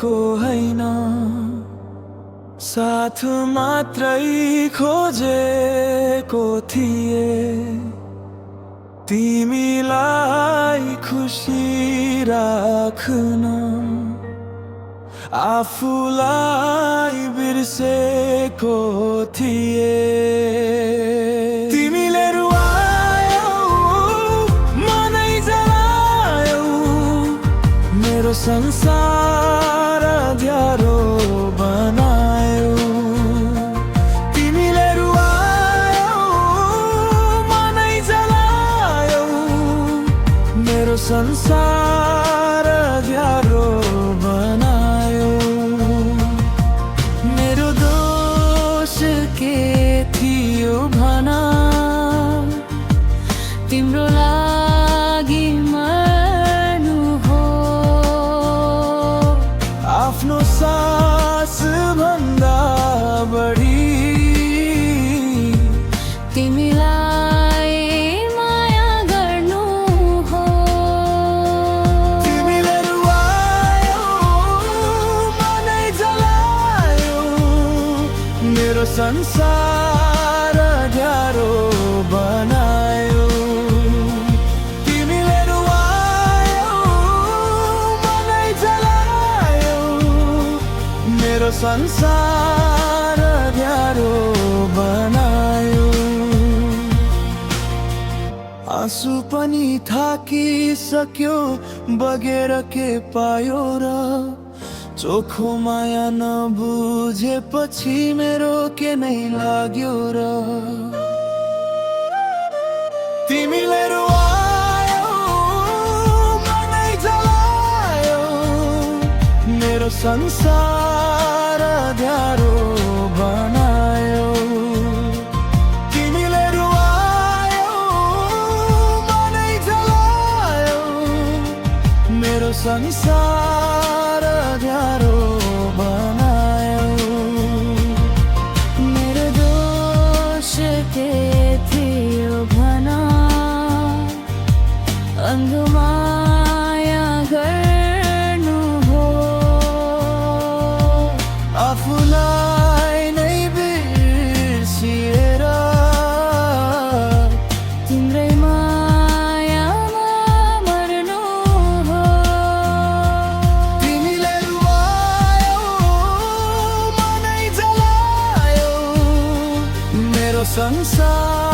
खोजेको हैन, साथ मात्रै खोजेको थिए। तिमीलाई खुसी राख्न आफूलाई बिर्सेको थिए। तिमीले रुवायौ, मनै जलायौ, मेरो संसार अँध्यारो बनायौ। तिमीले रुवायौ, मनै जलायौ, मेरो संसार अँध्यारो बनायौ। मेरो दोष के थियो भना, तिम्रो लागि मर्नु हो। आफ्नो सास भन्दा बढी तिमीलाई माया गर्नु हो। तिमीले रुवायौ, मनै जलायौ, मेरो संसार अँध्यारो बनायौ। तिमीले रुवायौ, मनै जलायौ, मेरो संसार अँध्यारो बनायौ। आँसु पनि थाकिसक्यो, बगेर के पायो र? चोखो माया नबुझेपछि मेरो के नै लाग्यो र? तिमीले रुवायौ, मनै जलायौ, मेरो संसार अँध्यारो बनायौ। तिमीले रुवायौ, मनै जलायौ, मेरो संसार अँध्यारो बनायौ। मेरो दोष के थियो भना, अन्धमाया गर्नु हो। आफूलाई नै बिर्सिएर तिम्रै मायामा मर्नु हो। तिमीले रुवायौ, मनै जलायौ, मेरो संसार